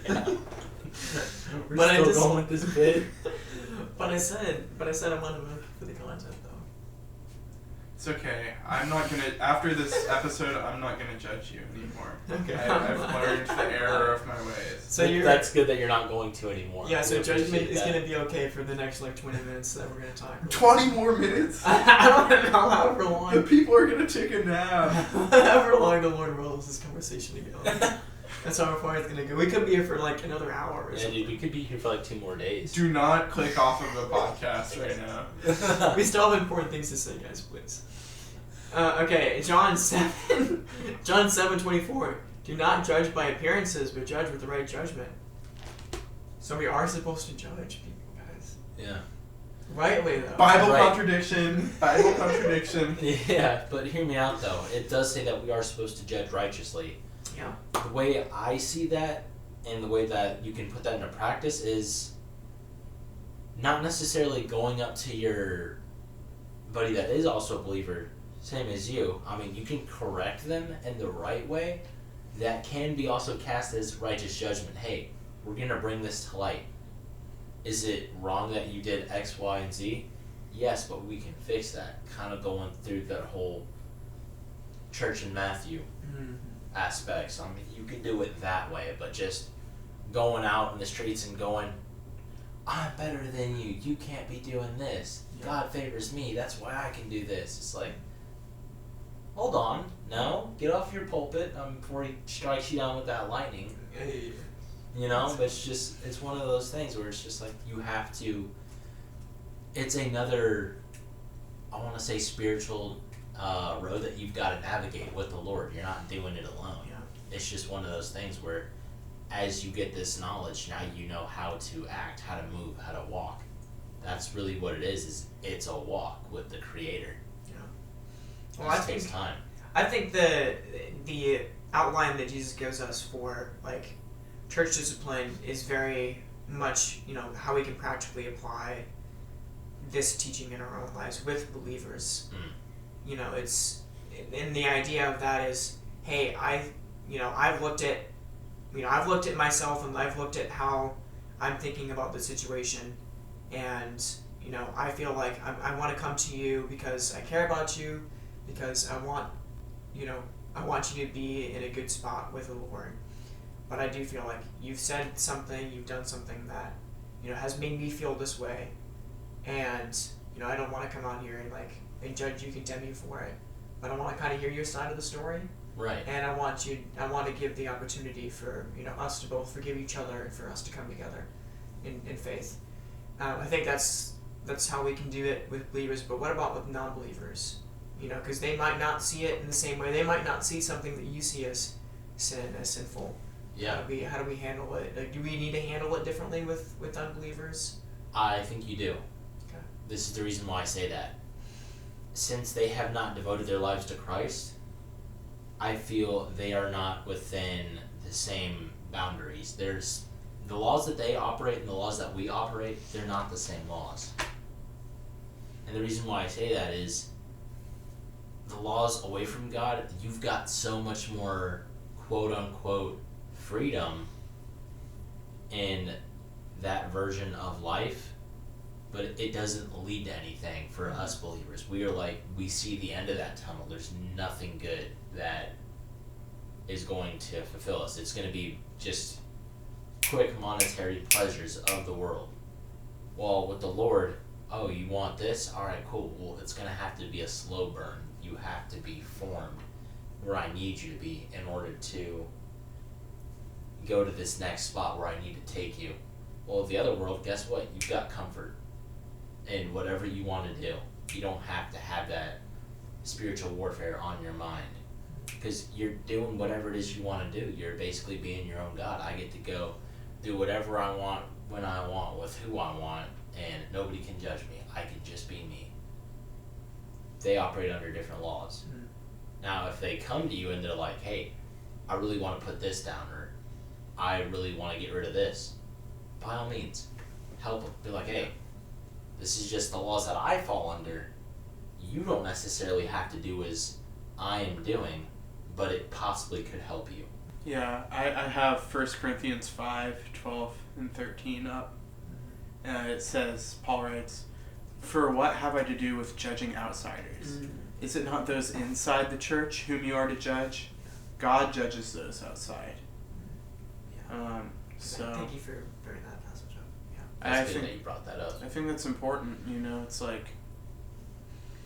Yeah. But still going with this bit. But I said I wanted to for the content though. It's okay. I'm not gonna. After this episode, I'm not gonna judge you anymore. Okay. I've learned the error of my ways. So that's good that you're not going to anymore. Yeah. So judgment is gonna be okay for the next 20 minutes that we're gonna talk. 20 more minutes? I don't know however long. The people are gonna take a nap. However long the Lord wills this conversation to go. That's how far it's gonna go. We could be here for another hour or something. Dude, we could be here for 2 more days. Do not click off of the podcast right now. We still have important things to say, guys, please. Okay, John 7:24. Do not judge by appearances, but judge with the right judgment. So we are supposed to judge people, guys. Yeah. Rightly, though. Bible contradiction. Yeah, but hear me out, though. It does say that we are supposed to judge righteously. Yeah. The way I see that, and the way that you can put that into practice, is not necessarily going up to your buddy that is also a believer, same as you. I mean, you can correct them in the right way. That can be also cast as righteous judgment. Hey, we're going to bring this to light. Is it wrong that you did X, Y, and Z? Yes, but we can fix that. Kind of going through that whole church in Matthew aspects. I mean, you can do it that way, but just going out in the streets and going, I'm better than you. You can't be doing this. Yeah. God favors me. That's why I can do this. It's like, hold on. No, get off your pulpit before he strikes you down with that lightning. You know, but it's one of those things where it's just like you have to. It's another, I want to say, spiritual road that you've got to navigate with the Lord. You're not doing it alone. Yeah. It's just one of those things where, as you get this knowledge, now you know how to act, how to move, how to walk. That's really what it is it's a walk with the Creator. Yeah. Well, it takes time. I think the outline that Jesus gives us for like church discipline is very much, you know, how we can practically apply this teaching in our own lives with believers. You know, and the idea of that is, hey, I've looked at myself, and I've looked at how I'm thinking about the situation, and you know, I feel like I want to come to you because I care about you, because I want you to be in a good spot with the Lord. But I do feel like you've said something, you've done something that, you know, has made me feel this way, and you know, I don't want to come out here and judge you, condemn you for it, but I want to kind of hear your side of the story. Right. And I want to give the opportunity for, you know, us to both forgive each other and for us to come together in faith. I think that's how we can do it with believers. But what about with non-believers? You know, because they might not see it in the same way. They might not see something that you see as sin, as sinful. Yeah. How do we handle it? Like, do we need to handle it differently with unbelievers? I think you do. Okay. This is the reason why I say that. Since they have not devoted their lives to Christ, I feel they are not within the same boundaries. There's the laws that they operate and the laws that we operate, they're not the same laws. And the reason why I say that is the laws away from God, you've got so much more quote-unquote freedom in that version of life, but it doesn't lead to anything for us believers. We see the end of that tunnel. There's nothing good that is going to fulfill us. It's going to be just quick monetary pleasures of the world. Well, with the Lord, oh, you want this? All right, cool. Well, it's going to have to be a slow burn. You have to be formed where I need you to be in order to go to this next spot where I need to take you. Well, the other world, guess what? You've got comfort in whatever you want to do. You don't have to have that spiritual warfare on your mind, because you're doing whatever it is you want to do. You're basically being your own God. I get to go do whatever I want, when I want, with who I want, and nobody can judge me. I can just be me. They operate under different laws. Mm-hmm. Now, if they come to you and they're like, hey, I really want to put this down, or I really want to get rid of this, by all means, help them. Be like, hey, this is just the laws that I fall under. You don't necessarily have to do as I am doing, but it possibly could help you. Yeah, I have 1 Corinthians 5:12 and 13 up. It says, Paul writes, "For what have I to do with judging outsiders? Is it not those inside the church whom you are to judge? God judges those outside." So thank you for bringing that passage up. Yeah. I think that you brought that up. I think that's important. You know, it's like,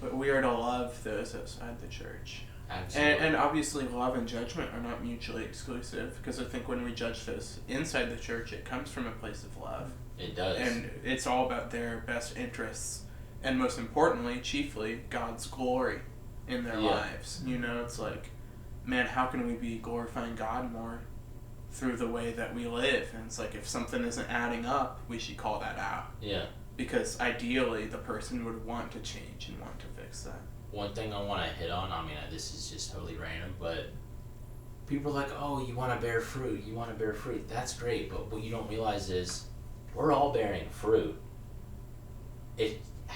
but we are to love those outside the church. Absolutely. And obviously love and judgment are not mutually exclusive, because I think when we judge those inside the church, it comes from a place of love. It does. And it's all about their best interests, and most importantly, chiefly, God's glory in their lives. You know, it's like, man, how can we be glorifying God more through the way that we live? And it's like, if something isn't adding up, we should call that out. Yeah. Because ideally, the person would want to change and want to fix that. One thing I want to hit on, I mean, this is just totally random, but people are like, oh, you want to bear fruit, you want to bear fruit. That's great, but what you don't realize is we're all bearing fruit.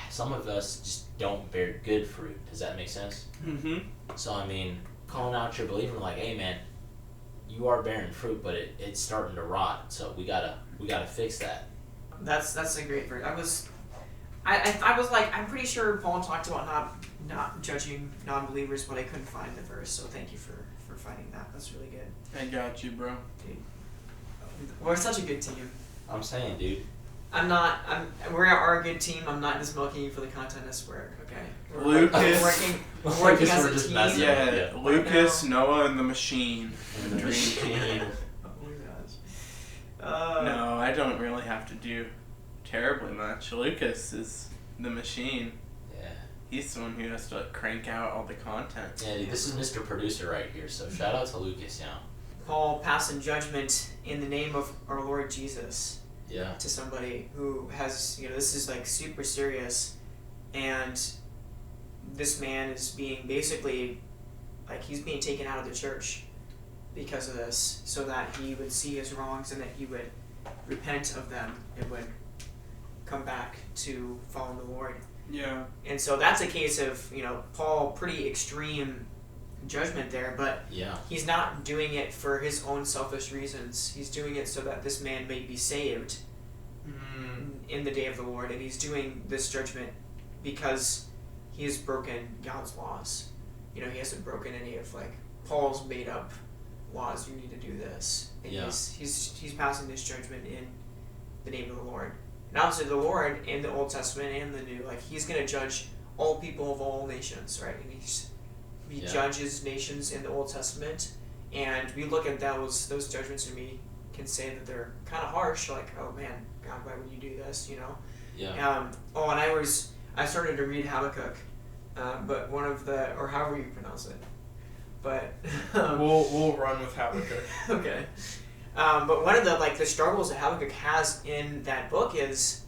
Some of us just don't bear good fruit. Does that make sense? Mm-hmm. So, I mean, calling out your believer, like, hey, man, you are bearing fruit, but it's starting to rot, so we gotta fix that. That's a great verse. I was like, I'm pretty sure Paul talked about not judging non-believers, but I couldn't find the verse, so thank you for finding that. That's really good. I got you, bro. Dude. We're such a good team. I'm saying, dude. We are a good team. I'm not just milking you for the content, I swear, okay? Lucas. We're working as a team. Yeah, Lucas, Noah, and the machine. And the machine. Oh my gosh. No, I don't really have to do terribly much. Lucas is the machine. Yeah. He's the one who has to crank out all the content. Yeah, dude, this is Mr. Producer right here, so shout out to Lucas, yeah. Paul passing judgment in the name of our Lord Jesus. Yeah. To somebody who has, this is like super serious, and this man is being basically, like, he's being taken out of the church because of this, so that he would see his wrongs and that he would repent of them and would come back to follow the Lord. Yeah. And so that's a case of, Paul, pretty extreme judgment there, but yeah. He's not doing it for his own selfish reasons. He's doing it so that this man may be saved in the day of the Lord, and he's doing this judgment because he has broken God's laws. He hasn't broken any of Paul's made up laws. You need to do this, and he's passing this judgment in the name of the Lord. And obviously, the Lord in the Old Testament and the New, he's going to judge all people of all nations, right? And he judges nations in the Old Testament, and we look at those judgments and we can say that they're kind of harsh, like, oh man, God, why would you do this, Yeah. And I started to read Habakkuk, but one of the, or however you pronounce it, but we'll run with Habakkuk. Okay. But one of the struggles that Habakkuk has in that book is,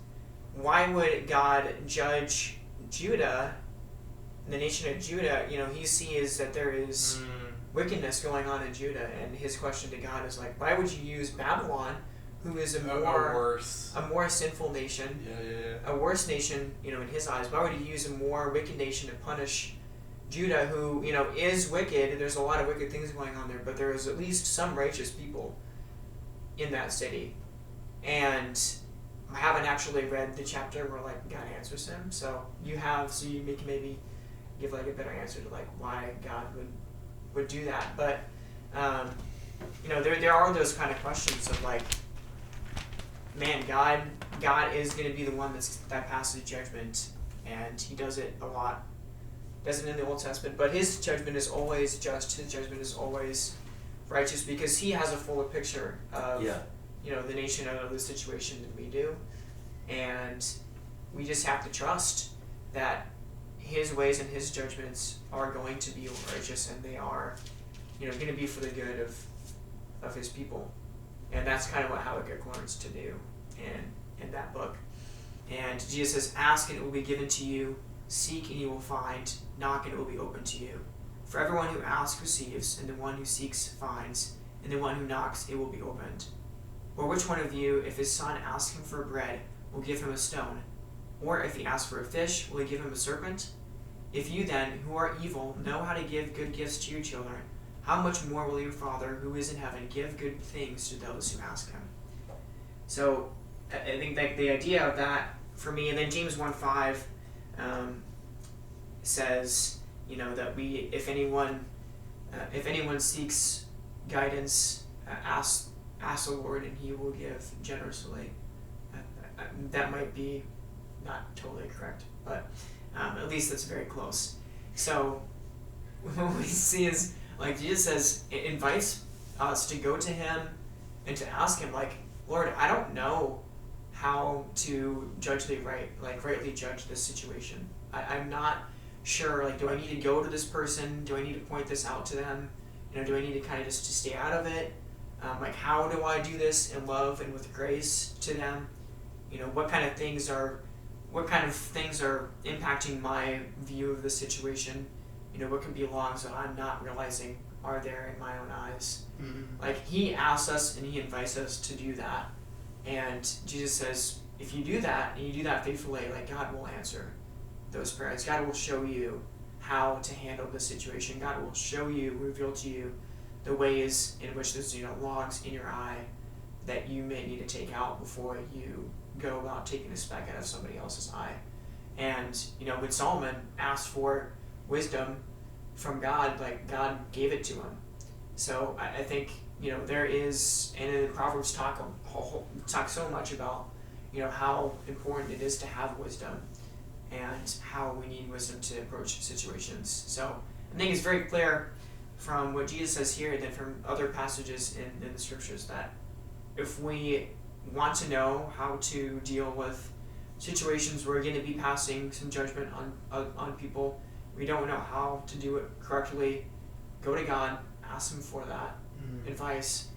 why would God judge Judah, the nation of Judah? He sees that there is wickedness going on in Judah, and his question to God is why would you use Babylon, who is a more sinful nation, a worse nation, in his eyes? Why would he use a more wicked nation to punish Judah, who, is wicked? There's a lot of wicked things going on there, but there is at least some righteous people in that city. And I haven't actually read the chapter where God answers him, so you can maybe give a better answer to why God would do that. But there are those kind of questions of man, God is going to be the one that passes judgment, and he does it a lot. Does it in the Old Testament, but his judgment is always just. His judgment is always righteous, because he has a fuller picture of the nation and of the situation than we do, and we just have to trust that his ways and his judgments are going to be righteous, and they are going to be for the good of his people. And that's kind of what Habakkuk learns to do in that book. And Jesus says, ask and it will be given to you, seek and you will find, knock and it will be open to you. For everyone who asks receives, and the one who seeks finds, and the one who knocks it will be opened. Or which one of you, if his son asks him for bread, will give him a stone? Or if he asks for a fish, will he give him a serpent? If you then, who are evil, know how to give good gifts to your children, how much more will your Father, who is in heaven, give good things to those who ask him? So, I think the idea of that, for me, and then James 1:5 says, that if anyone seeks guidance, ask the Lord, and he will give generously. That might be not totally correct, but at least that's very close. So what we see is, Jesus says, it invites us to go to him and to ask him, Lord, I don't know how to rightly judge this situation. I'm not sure, do I need to go to this person? Do I need to point this out to them? Do I need to kind of just to stay out of it? How do I do this in love and with grace to them? What kind of things are impacting my view of the situation? What can be laws that I'm not realizing are there in my own eyes? Mm-hmm. He asks us and he invites us to do that. And Jesus says, if you do that, and you do that faithfully, God will answer those prayers. God will show you how to handle the situation. God will show you, reveal to you the ways in which there's logs in your eye that you may need to take out before you go about taking a speck out of somebody else's eye. And when Solomon asked for wisdom from God, God gave it to him. So I think there is, and in Proverbs talk so much about how important it is to have wisdom and how we need wisdom to approach situations. So I think it's very clear from what Jesus says here, and then from other passages in the scriptures, that if we want to know how to deal with situations where we're going to be passing some judgment on people, we don't know how to do it correctly, go to God, ask Him for that advice.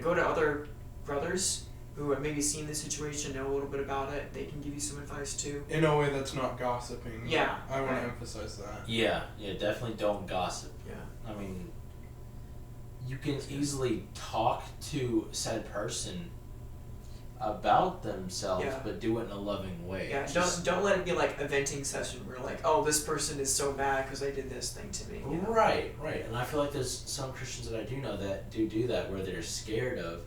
Go to other brothers who have maybe seen the situation, know a little bit about it. They can give you some advice too. In a way that's not gossiping. Yeah. I want to emphasize that. Yeah, definitely don't gossip. Yeah. I mean, you can easily talk to said person about themselves, but do it in a loving way. Yeah, don't let it be like a venting session where like, oh, this person is so bad because they did this thing to me. Right. And I feel like there's some Christians that I do know that do that, where they're scared of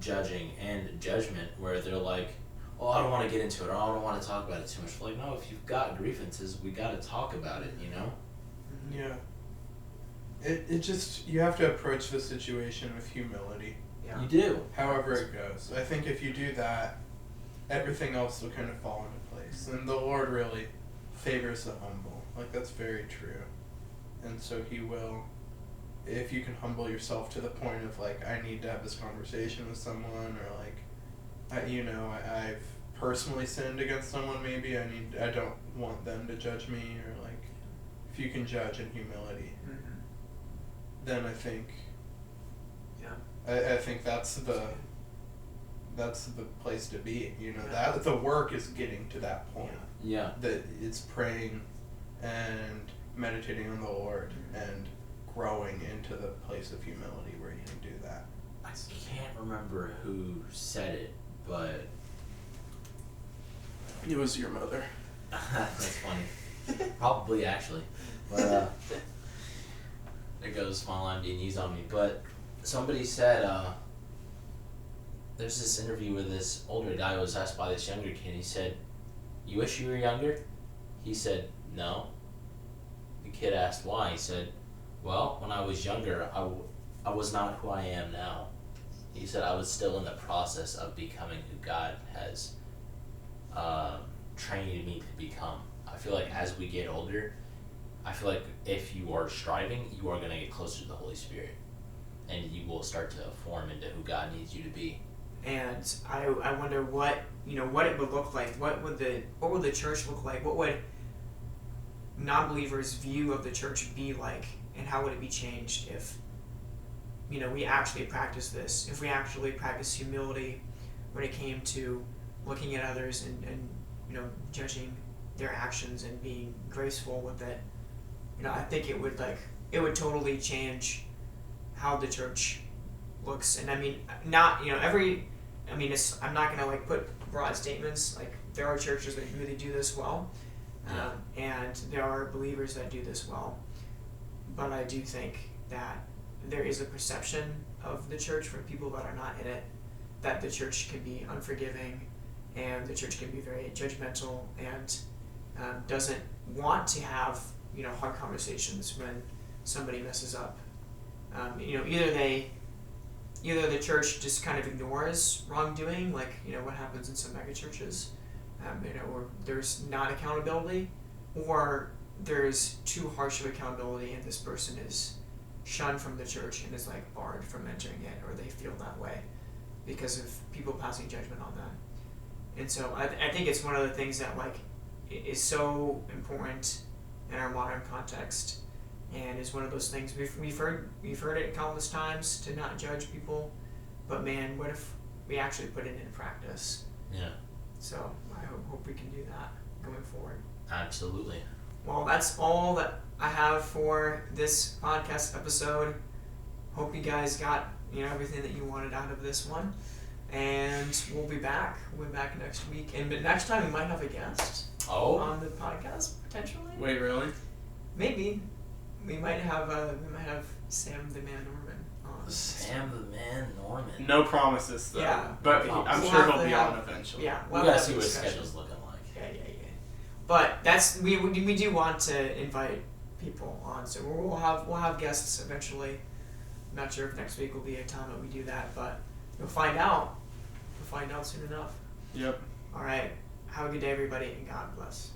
judging and judgment, where they're like, oh, I don't want to get into it, or I don't want to talk about it too much. Like, no, if you've got grievances, we got to talk about it, Yeah. It just, you have to approach the situation with humility. Yeah. You do. However it goes. I think if you do that, everything else will kind of fall into place. And the Lord really favors the humble. Like, that's very true. And so He will, if you can humble yourself to the point of, like, I need to have this conversation with someone, or, like, I've personally sinned against someone, maybe, I don't want them to judge me, or, like, if you can judge in humility, then I think, I think that's the place to be, that the work is getting to that point. Yeah. That it's praying and meditating on the Lord and growing into the place of humility where you can do that. I can't remember who said it, but it was your mother. That's funny. Probably, actually. But there goes small line being used on me. But somebody said, there's this interview where this older guy was asked by this younger kid. He said, "You wish you were younger?" He said, "No." The kid asked why. He said, "Well, when I was younger, I was not who I am now." He said, "I was still in the process of becoming who God has trained me to become." I feel like as we get older, I feel like if you are striving, you are going to get closer to the Holy Spirit. And you will start to form into who God needs you to be. And I wonder what it would look like. What would the church look like? What would non-believers' view of the church be like? And how would it be changed if we actually practice this? If we actually practice humility when it came to looking at others and judging their actions and being graceful with it. I think it would totally change how the church looks. And I mean, I'm not gonna put broad statements. Like, there are churches that really do this well, and there are believers that do this well. But I do think that there is a perception of the church from people that are not in it, that the church can be unforgiving, and the church can be very judgmental, and doesn't want to have hard conversations when somebody messes up. Either the church just kind of ignores wrongdoing, like what happens in some mega churches, or there's not accountability, or there's too harsh of accountability and this person is shunned from the church and is barred from entering it, or they feel that way because of people passing judgment on them. And so I think it's one of the things that is so important in our modern context, and is one of those things we've heard it countless times to not judge people, but man, what if we actually put it in practice? Yeah. So I hope we can do that going forward. Absolutely. Well, that's all that I have for this podcast episode. Hope you guys got everything that you wanted out of this one. And we'll be back. We'll be back next week. But next time we might have a guest on the podcast, potentially. Wait, really? Maybe. We might have Sam the Man Norman on. Sam the Man Norman. No promises, though. Yeah. But I'm sure he'll be on eventually. Yeah. We gotta see what his schedule's looking like. Yeah. But we do want to invite people on, so we'll have guests eventually. I'm not sure if next week will be a time that we do that, but you'll find out. We'll find out soon enough. Yep. All right. Have a good day, everybody, and God bless.